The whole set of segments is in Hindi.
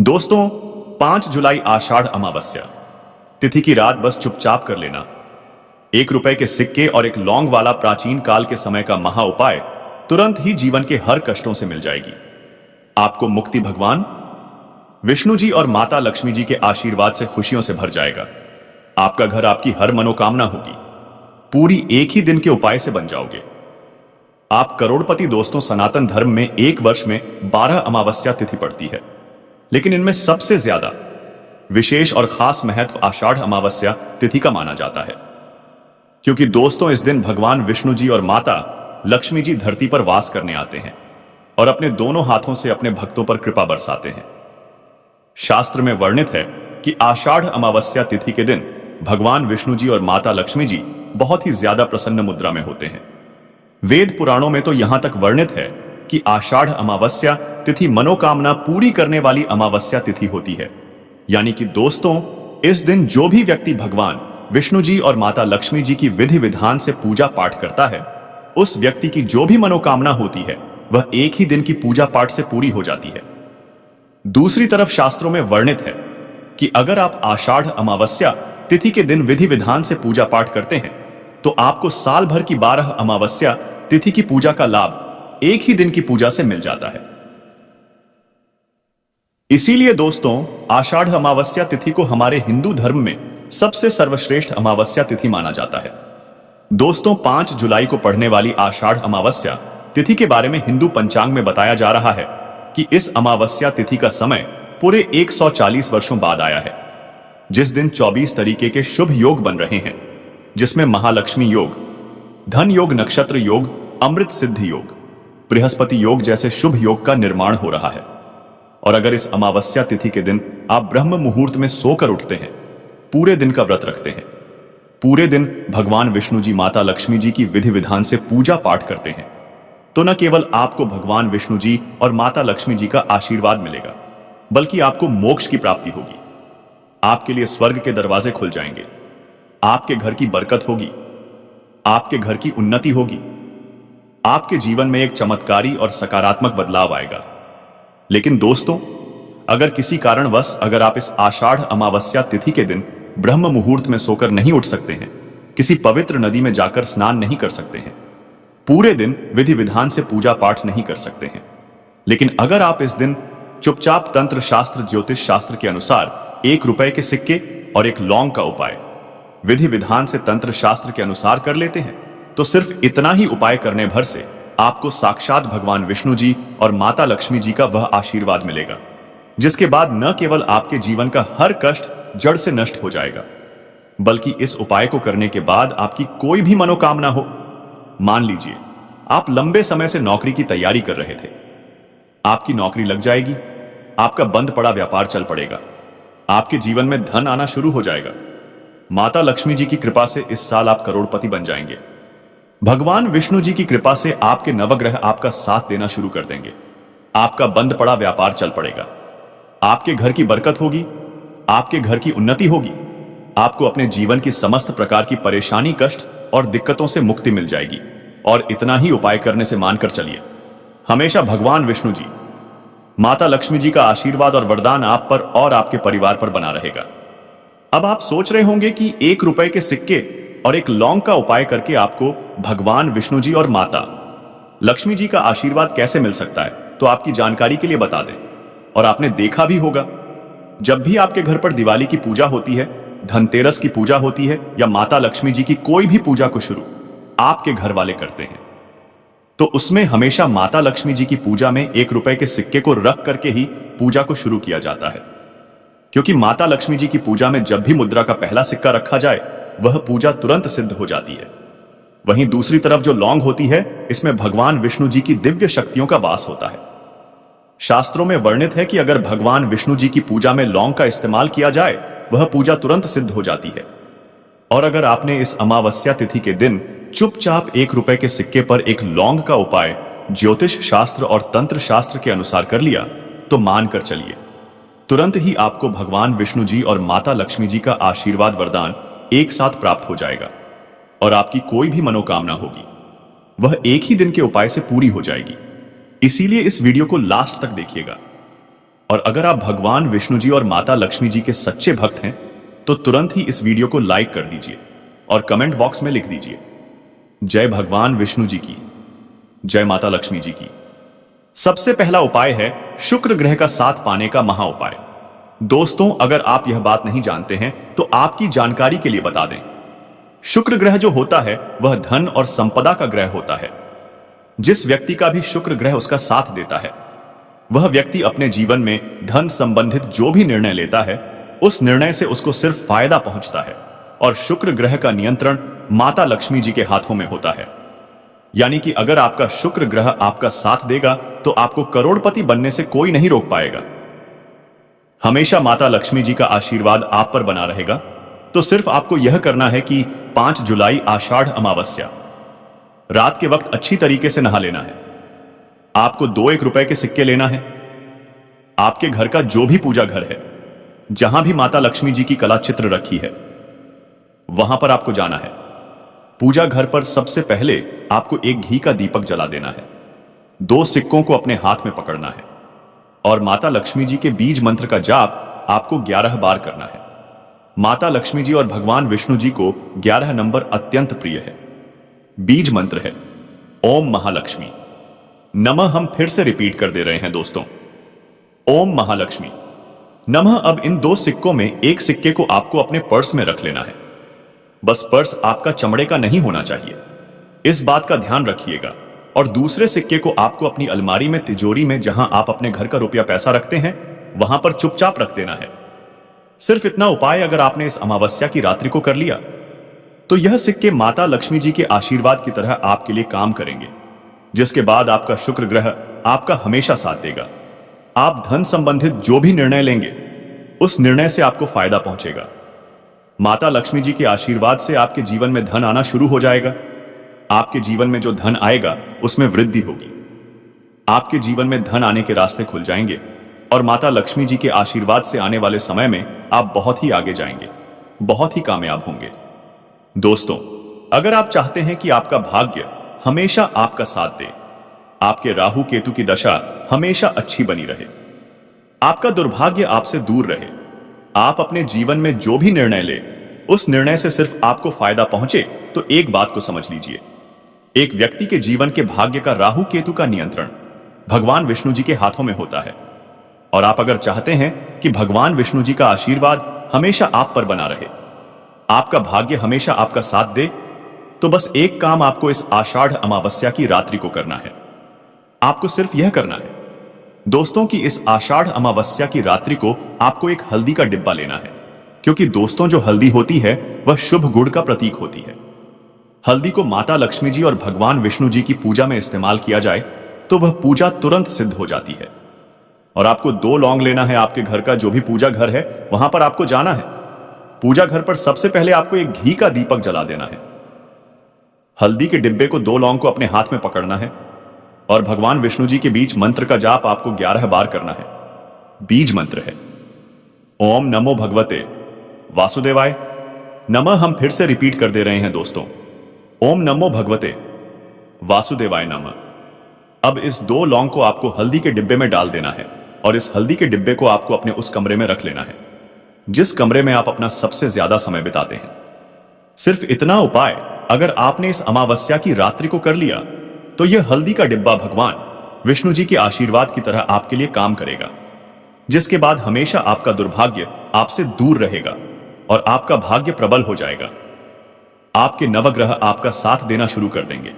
दोस्तों, 5 जुलाई आषाढ़ अमावस्या तिथि की रात बस चुपचाप कर लेना। 1 रुपए के सिक्के और एक लौंग वाला प्राचीन काल के समय का महा उपाय तुरंत ही जीवन के हर कष्टों से मिल जाएगी। आपको मुक्ति भगवान विष्णु जी और माता लक्ष्मी जी के आशीर्वाद से खुशियों से भर जाएगा। आपका घर आपकी हर मनोकामना होगी। पूरी एक ही दिन के उपाय से बन जाओगे आप करोड़पति। दोस्तों, सनातन धर्म में एक वर्ष में 12 अमावस्या तिथि पड़ती है, लेकिन इनमें सबसे ज्यादा विशेष और खास महत्व आषाढ़ अमावस्या तिथि का माना जाता है, क्योंकि दोस्तों इस दिन भगवान विष्णु जी और माता लक्ष्मी जी धरती पर वास करने आते हैं और अपने दोनों हाथों से अपने भक्तों पर कृपा बरसाते हैं। शास्त्र में वर्णित है कि आषाढ़ अमावस्या तिथि के दिन भगवान विष्णु जी और माता लक्ष्मी जी बहुत ही ज्यादा प्रसन्न मुद्रा में होते हैं। वेद पुराणों में तो यहां तक वर्णित है कि आषाढ़ अमावस्या तिथि मनोकामना पूरी करने वाली अमावस्या तिथि होती है। यानी कि दोस्तों, इस दिन जो भी व्यक्ति भगवान विष्णु जी और माता लक्ष्मी जी की विधि विधान से पूजा पाठ करता है, उस व्यक्ति की जो भी मनोकामना होती है वह एक ही दिन की पूजा पाठ से पूरी हो जाती है। दूसरी तरफ शास्त्रों में वर्णित है कि अगर आप आषाढ़ अमावस्या तिथि के दिन विधि विधान से पूजा पाठ करते हैं तो आपको साल भर की 12 अमावस्या तिथि की पूजा का लाभ एक ही दिन की पूजा से मिल जाता है। इसीलिए दोस्तों, आषाढ़ अमावस्या तिथि को हमारे हिंदू धर्म में सबसे सर्वश्रेष्ठ अमावस्या तिथि माना जाता है। दोस्तों, 5 जुलाई को पड़ने वाली आषाढ़ अमावस्या तिथि के बारे में हिंदू पंचांग में बताया जा रहा है कि इस अमावस्या तिथि का समय पूरे 140 वर्षों बाद आया है, जिस दिन 24 तरीके के शुभ योग बन रहे हैं, जिसमें महालक्ष्मी योग, धन योग, नक्षत्र योग, अमृत सिद्धि योग, बृहस्पति योग जैसे शुभ योग का निर्माण हो रहा है। और अगर इस अमावस्या तिथि के दिन आप ब्रह्म मुहूर्त में सोकर उठते हैं, पूरे दिन का व्रत रखते हैं, पूरे दिन भगवान विष्णु जी माता लक्ष्मी जी की विधि विधान से पूजा पाठ करते हैं, तो न केवल आपको भगवान विष्णु जी और माता लक्ष्मी जी का आशीर्वाद मिलेगा, बल्कि आपको मोक्ष की प्राप्ति होगी। आपके लिए स्वर्ग के दरवाजे खुल जाएंगे, आपके घर की बरकत होगी, आपके घर की उन्नति होगी, आपके जीवन में एक चमत्कारी और सकारात्मक बदलाव आएगा। लेकिन दोस्तों, अगर किसी कारणवश अगर आप इस आषाढ़ अमावस्या तिथि के दिन ब्रह्म मुहूर्त में सोकर नहीं उठ सकते हैं, किसी पवित्र नदी में जाकर स्नान नहीं कर सकते हैं, पूरे दिन विधि विधान से पूजा पाठ नहीं कर सकते हैं, लेकिन अगर आप इस दिन चुपचाप तंत्र शास्त्र ज्योतिष शास्त्र के अनुसार 1 रुपए के सिक्के और एक लौंग का उपाय विधि विधान से तंत्र शास्त्र के अनुसार कर लेते हैं, तो सिर्फ इतना ही उपाय करने भर से आपको साक्षात भगवान विष्णु जी और माता लक्ष्मी जी का वह आशीर्वाद मिलेगा, जिसके बाद न केवल आपके जीवन का हर कष्ट जड़ से नष्ट हो जाएगा, बल्कि इस उपाय को करने के बाद आपकी कोई भी मनोकामना हो, मान लीजिए आप लंबे समय से नौकरी की तैयारी कर रहे थे, आपकी नौकरी लग जाएगी, आपका बंद पड़ा व्यापार चल पड़ेगा, आपके जीवन में धन आना शुरू हो जाएगा। माता लक्ष्मी जी की कृपा से इस साल आप करोड़पति बन जाएंगे। भगवान विष्णु जी की कृपा से आपके नवग्रह आपका साथ देना शुरू कर देंगे, आपका बंद पड़ा व्यापार चल पड़ेगा, आपके घर की बरकत होगी, आपके घर की उन्नति होगी, आपको अपने जीवन की समस्त प्रकार की परेशानी, कष्ट और दिक्कतों से मुक्ति मिल जाएगी। और इतना ही उपाय करने से मानकर चलिए, हमेशा भगवान विष्णु जी माता लक्ष्मी जी का आशीर्वाद और वरदान आप पर और आपके परिवार पर बना रहेगा। अब आप सोच रहे होंगे कि 1 रुपए के सिक्के और एक लौंग का उपाय करके आपको भगवान विष्णु जी और माता लक्ष्मी जी का आशीर्वाद कैसे मिल सकता है। तो आपकी जानकारी के लिए बता दें, और आपने देखा भी होगा, जब भी आपके घर पर दिवाली की पूजा होती है, धनतेरस की पूजा होती है, या माता लक्ष्मी जी की कोई भी पूजा को शुरू आपके घर वाले करते हैं, तो उसमें हमेशा माता लक्ष्मी जी की पूजा में 1 रुपए के सिक्के को रख करके ही पूजा को शुरू किया जाता है, क्योंकि माता लक्ष्मी जी की पूजा में जब भी मुद्रा का पहला सिक्का रखा जाए वह पूजा तुरंत सिद्ध हो जाती है। वहीं दूसरी तरफ जो लौंग होती है, इसमें भगवान विष्णु जी की दिव्य शक्तियों का वास होता है। शास्त्रों में वर्णित है कि अगर भगवान विष्णु जी की पूजा में लौंग का इस्तेमाल किया जाए वह पूजा तुरंत सिद्ध हो जाती है। और अगर आपने इस अमावस्या तिथि के दिन चुपचाप 1 रुपए के सिक्के पर एक लौंग का उपाय ज्योतिष शास्त्र और तंत्र शास्त्र के अनुसार कर लिया, तो मानकर चलिए तुरंत ही आपको भगवान विष्णु जी और माता लक्ष्मी जी का आशीर्वाद वरदान एक साथ प्राप्त हो जाएगा, और आपकी कोई भी मनोकामना होगी वह एक ही दिन के उपाय से पूरी हो जाएगी। इसीलिए इस वीडियो को लास्ट तक देखिएगा। और अगर आप भगवान विष्णु जी और माता लक्ष्मी जी के सच्चे भक्त हैं तो तुरंत ही इस वीडियो को लाइक कर दीजिए और कमेंट बॉक्स में लिख दीजिए जय भगवान विष्णु जी की, जय माता लक्ष्मी जी की। सबसे पहला उपाय है शुक्र ग्रह का साथ पाने का महा उपाय। दोस्तों, अगर आप यह बात नहीं जानते हैं तो आपकी जानकारी के लिए बता दें, शुक्र ग्रह जो होता है वह धन और संपदा का ग्रह होता है। जिस व्यक्ति का भी शुक्र ग्रह उसका साथ देता है वह व्यक्ति अपने जीवन में धन संबंधित जो भी निर्णय लेता है उस निर्णय से उसको सिर्फ फायदा पहुंचता है। और शुक्र ग्रह का नियंत्रण माता लक्ष्मी जी के हाथों में होता है। यानी कि अगर आपका शुक्र ग्रह आपका साथ देगा तो आपको करोड़पति बनने से कोई नहीं रोक पाएगा। हमेशा माता लक्ष्मी जी का आशीर्वाद आप पर बना रहेगा। तो सिर्फ आपको यह करना है कि 5 जुलाई आषाढ़ अमावस्या रात के वक्त अच्छी तरीके से नहा लेना है। आपको 2-1 रुपए के सिक्के लेना है। आपके घर का जो भी पूजा घर है, जहां भी माता लक्ष्मी जी की कला चित्र रखी है, वहां पर आपको जाना है। पूजा घर पर सबसे पहले आपको एक घी का दीपक जला देना है। 2 सिक्कों को अपने हाथ में पकड़ना है और माता लक्ष्मी जी के बीज मंत्र का जाप आपको 11 बार करना है। माता लक्ष्मी जी और भगवान विष्णु जी को 11 नंबर अत्यंत प्रिय है। बीज मंत्र है ओम महालक्ष्मी नमः। हम फिर से रिपीट कर दे रहे हैं दोस्तों, ओम महालक्ष्मी नमः। अब इन 2 सिक्कों में एक सिक्के को आपको अपने पर्स में रख लेना है। बस पर्स आपका चमड़े का नहीं होना चाहिए, इस बात का ध्यान रखिएगा। और दूसरे सिक्के को आपको अपनी अलमारी में, तिजोरी में, जहां आप अपने घर का रुपया पैसा रखते हैं, वहां पर चुपचाप रख देना है। सिर्फ इतना उपाय अगर आपने इस अमावस्या की रात्रि को कर लिया तो यह सिक्के माता लक्ष्मी जी के आशीर्वाद की तरह आपके लिए काम करेंगे, जिसके बाद आपका शुक्र ग्रह आपका हमेशा साथ देगा। आप धन संबंधित जो भी निर्णय लेंगे उस निर्णय से आपको फायदा पहुंचेगा। माता लक्ष्मी जी के आशीर्वाद से आपके जीवन में धन आना शुरू हो जाएगा। आपके जीवन में जो धन आएगा उसमें वृद्धि होगी। आपके जीवन में धन आने के रास्ते खुल जाएंगे और माता लक्ष्मी जी के आशीर्वाद से आने वाले समय में आप बहुत ही आगे जाएंगे, बहुत ही कामयाब होंगे। दोस्तों, अगर आप चाहते हैं कि आपका भाग्य हमेशा आपका साथ दे, आपके राहु केतु की दशा हमेशा अच्छी बनी रहे, आपका दुर्भाग्य आपसे दूर रहे, आप अपने जीवन में जो भी निर्णय ले उस निर्णय से सिर्फ आपको फायदा पहुंचे, तो एक बात को समझ लीजिए, एक व्यक्ति के जीवन के भाग्य का राहु केतु का नियंत्रण भगवान विष्णु जी के हाथों में होता है। और आप अगर चाहते हैं कि भगवान विष्णु जी का आशीर्वाद हमेशा आप पर बना रहे, आपका भाग्य हमेशा आपका साथ दे, तो बस एक काम आपको इस आषाढ़ अमावस्या की रात्रि को करना है। आपको सिर्फ यह करना है दोस्तों कि इस आषाढ़ अमावस्या की रात्रि को आपको एक हल्दी का डिब्बा लेना है, क्योंकि दोस्तों जो हल्दी होती है वह शुभ गुण का प्रतीक होती है। हल्दी को माता लक्ष्मी जी और भगवान विष्णु जी की पूजा में इस्तेमाल किया जाए तो वह पूजा तुरंत सिद्ध हो जाती है। और आपको 2 लौंग लेना है। आपके घर का जो भी पूजा घर है वहां पर आपको जाना है। पूजा घर पर सबसे पहले आपको एक घी का दीपक जला देना है। हल्दी के डिब्बे को 2 लौंग को अपने हाथ में पकड़ना है और भगवान विष्णु जी के बीच मंत्र का जाप आपको 11 बार करना है। बीज मंत्र है ओम नमो भगवते वासुदेवाय नमः। हम फिर से रिपीट कर दे रहे हैं दोस्तों, ओम नमो भगवते वासुदेवाय नमः। अब इस 2 लौंग को आपको हल्दी के डिब्बे में डाल देना है और इस हल्दी के डिब्बे को आपको अपने उस कमरे में रख लेना है जिस कमरे में आप अपना सबसे ज्यादा समय बिताते हैं। सिर्फ इतना उपाय अगर आपने इस अमावस्या की रात्रि को कर लिया तो यह हल्दी का डिब्बा भगवान विष्णु जी के आशीर्वाद की तरह आपके लिए काम करेगा, जिसके बाद हमेशा आपका दुर्भाग्य आपसे दूर रहेगा और आपका भाग्य प्रबल हो जाएगा। आपके नवग्रह आपका साथ देना शुरू कर देंगे।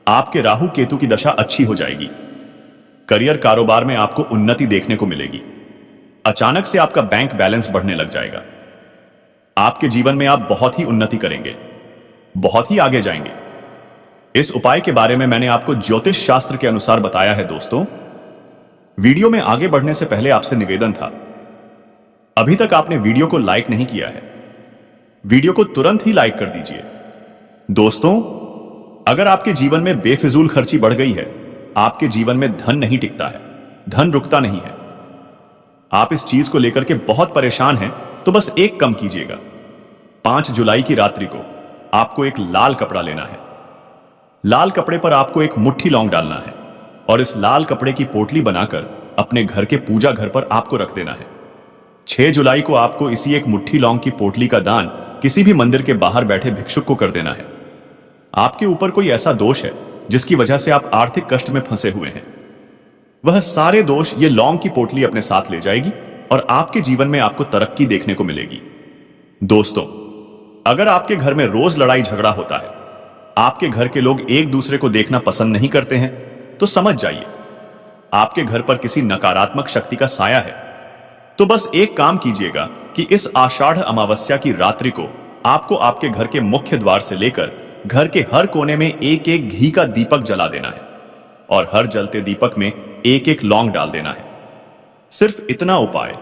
आपके राहु केतु की दशा अच्छी हो जाएगी। करियर कारोबार में आपको उन्नति देखने को मिलेगी। अचानक से आपका बैंक बैलेंस बढ़ने लग जाएगा। आपके जीवन में आप बहुत ही उन्नति करेंगे, बहुत ही आगे जाएंगे। इस उपाय के बारे में मैंने आपको ज्योतिष शास्त्र के अनुसार बताया है दोस्तों। वीडियो में आगे बढ़ने से पहले आपसे निवेदन था, अभी तक आपने वीडियो को लाइक नहीं किया है, वीडियो को तुरंत ही लाइक कर दीजिए। दोस्तों, अगर आपके जीवन में बेफिजूल खर्ची बढ़ गई है, आपके जीवन में धन नहीं टिकता है, धन रुकता नहीं है, आप इस चीज को लेकर के बहुत परेशान हैं, तो बस एक कम कीजिएगा। 5 जुलाई की रात्रि को आपको एक लाल कपड़ा लेना है। लाल कपड़े पर आपको एक मुट्ठी लौंग डालना है और इस लाल कपड़े की पोटली बनाकर अपने घर के पूजा घर पर आपको रख देना है। 6 जुलाई को आपको इसी एक मुट्ठी लौंग की पोटली का दान किसी भी मंदिर के बाहर बैठे भिक्षुक को कर देना है। आपके ऊपर कोई ऐसा दोष है जिसकी वजह से आप आर्थिक कष्ट में फंसे हुए हैं, वह सारे दोष ये लौंग की पोटली अपने साथ ले जाएगी और आपके जीवन में आपको तरक्की देखने को मिलेगी। दोस्तों, अगर आपके घर में रोज लड़ाई झगड़ा होता है, आपके घर के लोग एक दूसरे को देखना पसंद नहीं करते हैं, तो समझ जाइए आपके घर पर किसी नकारात्मक शक्ति का साया है। तो बस एक काम कीजिएगा कि इस आषाढ़ अमावस्या की रात्रि को आपको आपके घर के मुख्य द्वार से लेकर घर के हर कोने में एक एक घी का दीपक जला देना है और हर जलते दीपक में एक एक लौंग डाल देना है। सिर्फ इतना उपाय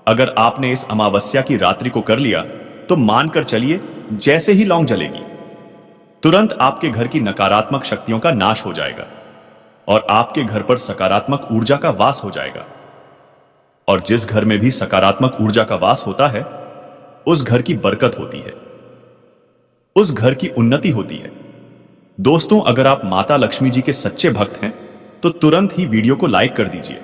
अगर आपने इस अमावस्या की रात्रि को कर लिया तो मानकर चलिए जैसे ही लौंग जलेगी तुरंत आपके घर की नकारात्मक शक्तियों का नाश हो जाएगा और आपके घर पर सकारात्मक ऊर्जा का वास हो जाएगा। और जिस घर में भी सकारात्मक ऊर्जा का वास होता है उस घर की बरकत होती है, उस घर की उन्नति होती है। दोस्तों, अगर आप माता लक्ष्मी जी के सच्चे भक्त हैं तो तुरंत ही वीडियो को लाइक कर दीजिए